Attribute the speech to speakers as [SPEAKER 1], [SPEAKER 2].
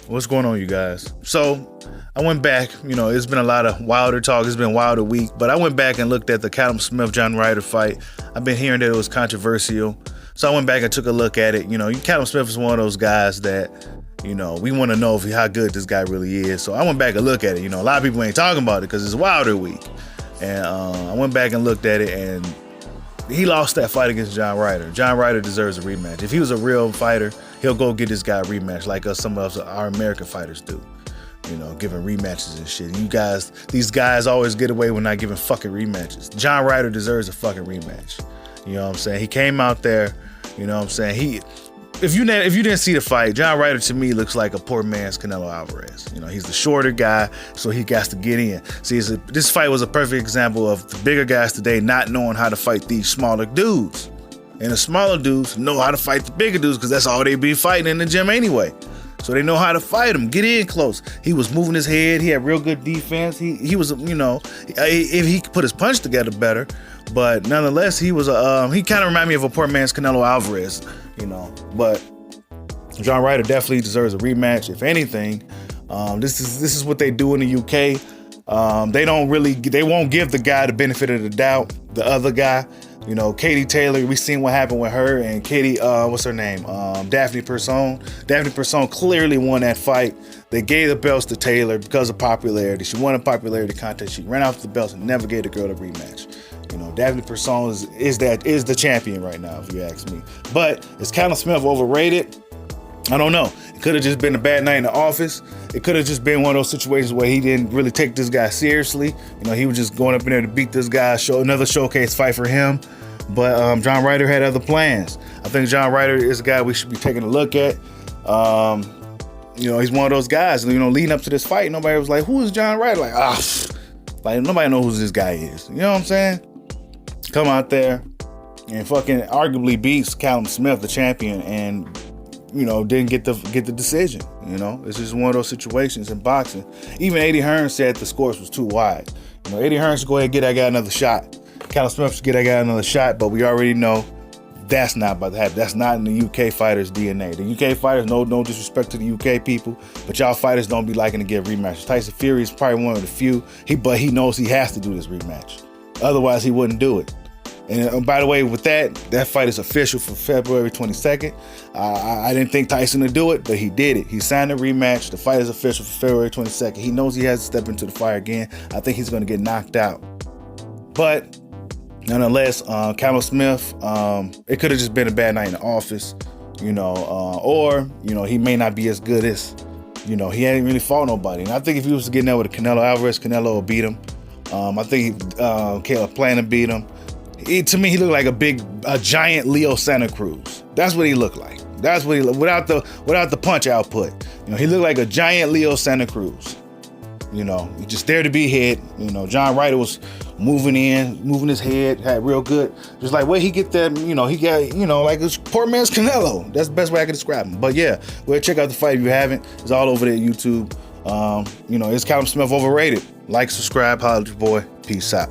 [SPEAKER 1] What's going on, you guys? So I went back, it's been a lot of Wilder talk. It's been Wilder week, but I went back and looked at the Callum Smith-John Ryder fight. I've been hearing that it was controversial. So I went back and took a look at it. Callum Smith is one of those guys that, we want to know how good this guy really is. So I went back and looked at it. A lot of people ain't talking about it because it's Wilder week. And I went back and looked at it, and he lost that fight against John Ryder. John Ryder deserves a rematch. If he was a real fighter, he'll go get this guy a rematch like some of our American fighters do. Giving rematches and shit. These guys always get away with not giving fucking rematches. John Ryder deserves a fucking rematch. You know what I'm saying? He came out there, if you didn't see the fight, John Ryder to me looks like a poor man's Canelo Alvarez. He's the shorter guy, so he got to get in. See, this fight was a perfect example of the bigger guys today not knowing how to fight these smaller dudes. And the smaller dudes know how to fight the bigger dudes because that's all they be fighting in the gym anyway. So they know how to fight him, get in close. He was moving his head. He had real good defense. He was, if he could put his punch together better. But nonetheless, he kind of reminded me of a poor man's Canelo Alvarez, But John Ryder definitely deserves a rematch. If anything, this is what they do in the UK. They won't give the guy the benefit of the doubt, the other guy. Katie Taylor, we seen what happened with her and Katie, what's her name? Daphne Persson. Daphne Persson clearly won that fight. They gave the belts to Taylor because of popularity. She won a popularity contest. She ran off the belts and never gave the girl a rematch. Daphne Persson is the champion right now, if you ask me. But is Callum Smith overrated? I don't know. It could have just been a bad night in the office. It could have just been one of those situations where he didn't really take this guy seriously. He was just going up in there to beat this guy, show another showcase fight for him. But John Ryder had other plans. I think John Ryder is a guy we should be taking a look at. He's one of those guys. Leading up to this fight, nobody was like, "Who is John Ryder?" Like nobody knows who this guy is. You know what I'm saying? Come out there and fucking arguably beats Callum Smith, the champion, and didn't get the decision. It's just one of those situations in boxing. Even Eddie Hearn said the scores was too wide. Eddie Hearn should go ahead and get that guy another shot. Callum Smith should get that guy another shot, but we already know that's not about to happen. That's not in the UK fighters' DNA. The UK fighters, no disrespect to the UK people, but y'all fighters don't be liking to give rematches. Tyson Fury is probably one of the few, but he knows he has to do this rematch. Otherwise, he wouldn't do it. And by the way, with that fight is official for February 22nd. I didn't think Tyson would do it, but he did it. He signed a rematch. The fight is official for February 22nd. He knows he has to step into the fire again. I think he's going to get knocked out. But nonetheless, Callum Smith, it could have just been a bad night in the office, or he may not be as good as, he hadn't really fought nobody. And I think if he was getting there with a Canelo Alvarez, Canelo will beat him. I think Caleb Plana beat him. To me, he looked like a giant Leo Santa Cruz. That's what he looked like. That's what he looked without the punch output. He looked like a giant Leo Santa Cruz. He just there to be hit. John Ryder was moving his head, had real good. Just like where he get that, he got, like a poor man's Canelo. That's the best way I can describe him. But yeah, go ahead, check out the fight if you haven't. It's all over there at YouTube. Is Callum Smith overrated? Like, subscribe, holla at your boy. Peace out.